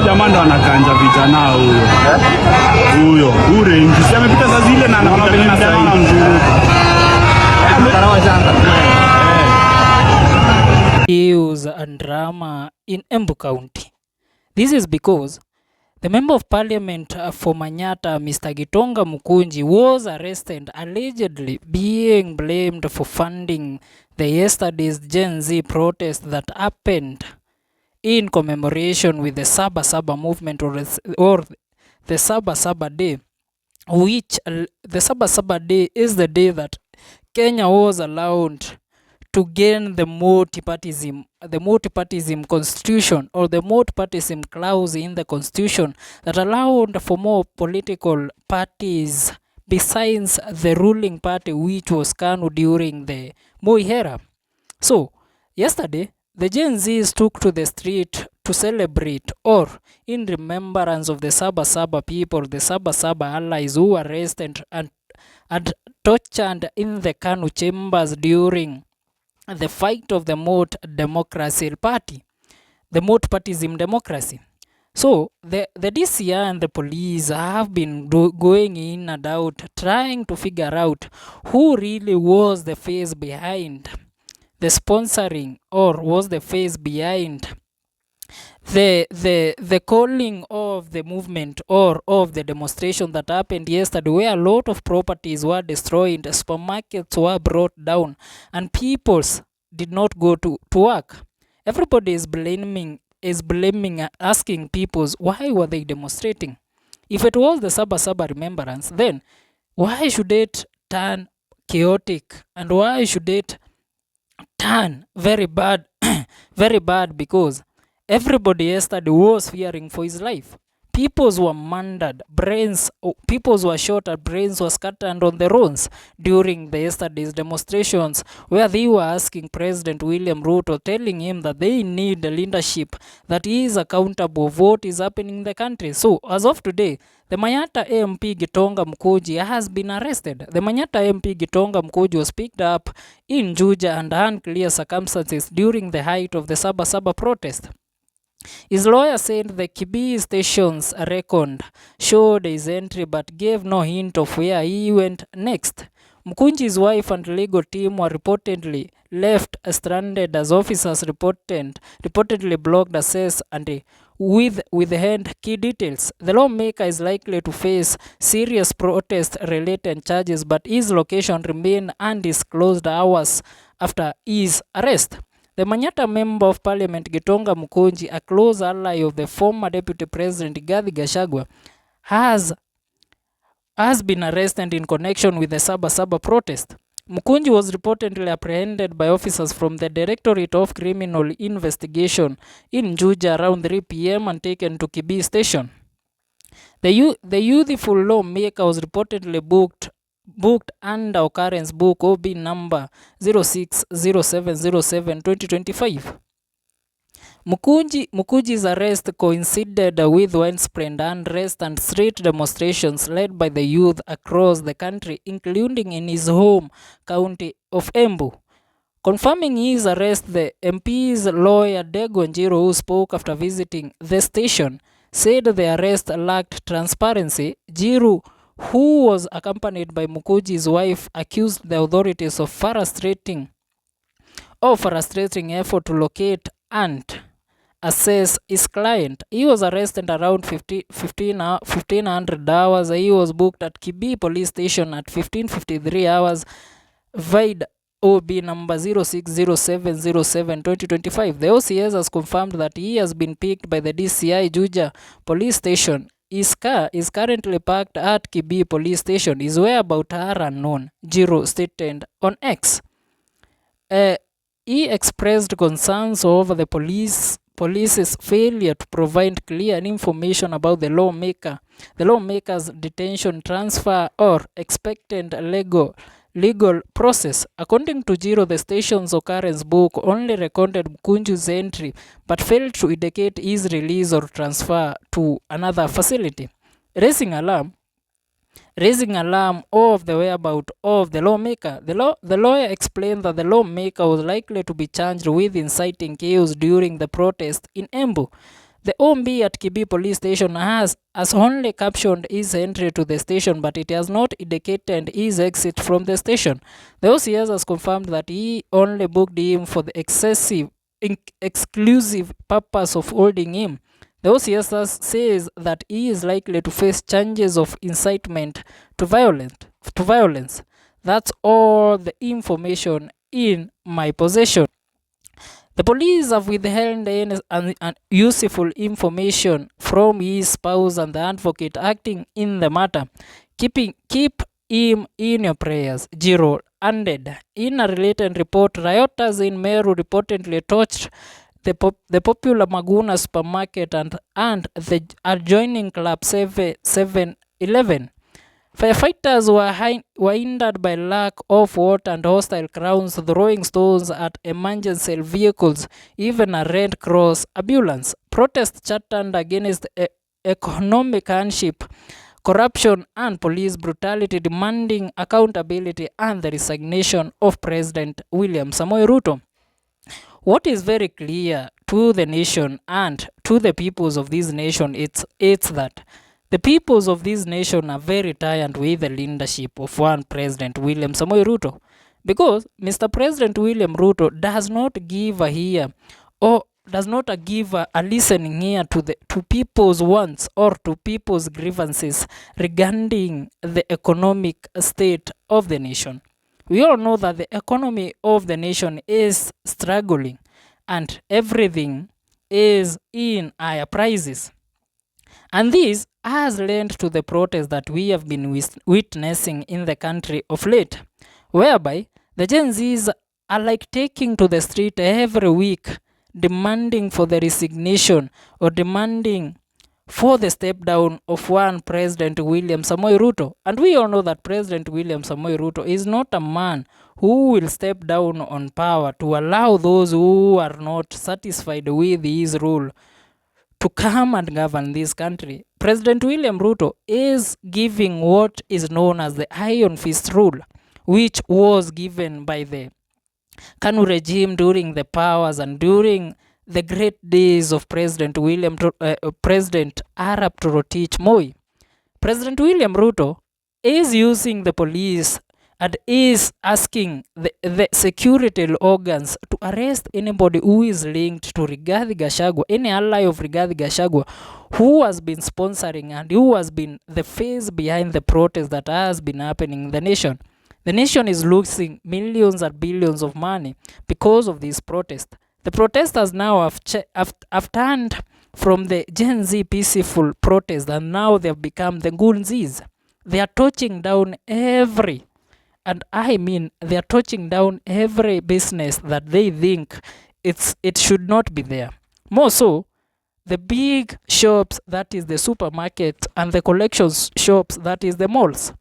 jamaa ndo anakanja vijana huyo. Urengi. Si amepita saa zile na anapita na saa News and drama in Embu County. This is because the Member of Parliament for Manyata, Mr. Gitonga Mukunji, was arrested allegedly being blamed for funding the yesterday's Gen Z protest that happened in commemoration with the Sabasaba movement or the Sabasaba Day, which the Sabasaba Day is the day that Kenya was allowed to gain the multipartyism constitution, or the multipartyism clause in the constitution that allowed for more political parties besides the ruling party, which was KANU during the Moi era. So yesterday the Gen Zs took to the street to celebrate, or in remembrance of the Sabasaba people, the Sabasaba allies who were arrested and tortured in the KANU chambers during the fight of the democracy party, the multipartyism democracy. So the DCI and the police have been going in and out, trying to figure out who really was the face behind the sponsoring, or was the face behind the calling of the movement or of the demonstration that happened yesterday, where a lot of properties were destroyed, supermarkets were brought down, and peoples did not go to work. Everybody is blaming, asking peoples, why were they demonstrating? If it was the Sabasaba remembrance, then why should it turn chaotic, and why should it turn very bad? Very bad, because everybody yesterday was fearing for his life. Peoples were murdered, peoples were shot, and brains were scattered on the roads during the yesterday's demonstrations, where they were asking President William Ruto, telling him that they need a leadership that is accountable of what is happening in the country. So as of today, the Manyata MP Gitonga Mukunji has been arrested. The Manyata MP Gitonga Mukunji was picked up in Juja under unclear circumstances during the height of the Sabasaba protest. His lawyer said the Kibii station's record showed his entry but gave no hint of where he went next. Mukunji's wife and legal team were reportedly left stranded as officers reportedly blocked access and withheld key details. The lawmaker is likely to face serious protest-related charges, but his location remained undisclosed hours after his arrest. The Manyata Member of Parliament Gitonga Mukunji, a close ally of the former Deputy President Rigathi Gachagua, has been arrested in connection with the Sabasaba protest. Mukunji was reportedly apprehended by officers from the Directorate of Criminal Investigation in Juja around 3 p.m. and taken to Kibii Station. The youthful lawmaker was reportedly booked under occurrence book OB number 060707-2025. Mukunji's arrest coincided with widespread unrest and street demonstrations led by the youth across the country, including in his home county of Embu. Confirming his arrest, the MP's lawyer Dego Njiro, who spoke after visiting the station, said the arrest lacked transparency. Njiro, who was accompanied by Mukunji's wife, accused the authorities of frustrating effort to locate and assess his client. He was arrested around 1500 hours. He was booked at Kibii police station at 1553 hours via OB number 060707-2025. The OCS has confirmed that he has been picked by the DCI Juja police station. His car is currently parked at Kibii police station. His whereabouts are unknown, Njiro stated on X. He expressed concerns over the police's failure to provide clear information about the lawmaker's detention, transfer, or expected legal process. According to Njiro, the station's occurrence book only recorded Mukunji's entry but failed to indicate his release or transfer to another facility, raising alarm of the whereabouts of the lawmaker. The lawyer explained that the lawmaker was likely to be charged with inciting chaos during the protest in Embu. The OMB at Kibi police station has only captioned his entry to the station, but it has not indicated his exit from the station. The OCS has confirmed that he only booked him for the exclusive purpose of holding him. The OCS says that he is likely to face charges of incitement to violence. That's all the information in my possession. The police have withheld useful information from his spouse and the advocate acting in the matter. Keep him in your prayers, Giro ended. In a related report, rioters in Meru reportedly torched the popular Maguna supermarket and the adjoining Club 7-Eleven. Firefighters were hindered by lack of water and hostile crowds throwing stones at emergency vehicles, even a Red Cross ambulance. Protests chattered against economic hardship, corruption, and police brutality, demanding accountability and the resignation of President William Samoei Ruto. What is very clear to the nation and to the peoples of this nation, it's that the peoples of this nation are very tired with the leadership of one President William Samoei Ruto, because Mr. President William Ruto does not give a ear or does not give a listening ear to people's wants or to people's grievances regarding the economic state of the nation. We all know that the economy of the nation is struggling and everything is in higher prices. And this has led to the protests that we have been witnessing in the country of late, whereby the Gen Zs are like taking to the street every week, demanding for the resignation or demanding for the step down of one President William Samoei Ruto. And we all know that President William Samoei Ruto is not a man who will step down on power to allow those who are not satisfied with his rule to come and govern this country. President William Ruto is giving what is known as the Iron Fist rule, which was given by the KANU regime during the powers and during the great days of President Arap Torotich Moi. President William Ruto is using the police and is asking the security organs to arrest anybody who is linked to Rigathi Gachagua, any ally of Rigathi Gachagua, who has been sponsoring and who has been the face behind the protest that has been happening in the nation. The nation is losing millions and billions of money because of this protest. The protesters now have turned from the Gen Z peaceful protest, and now they have become the Goons. They are touching down every business that they think it should not be there. More so, the big shops, that is the supermarket, and the collections shops, that is the malls.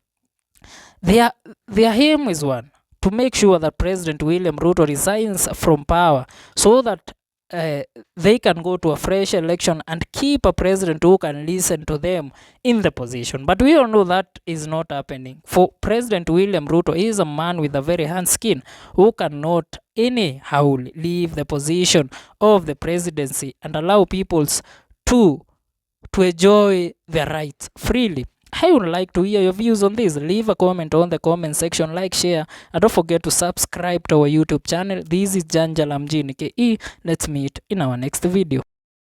Their aim is one, to make sure that President William Ruto resigns from power so that they can go to a fresh election and keep a president who can listen to them in the position. But we all know that is not happening. For President William Ruto is a man with a very hard skin who cannot anyhow leave the position of the presidency and allow peoples to enjoy their rights freely. I would like to hear your views on this. Leave a comment on the comment section, like, share, and don't forget to subscribe to our YouTube channel. This is Janjala Mjini KE. Let's meet in our next video.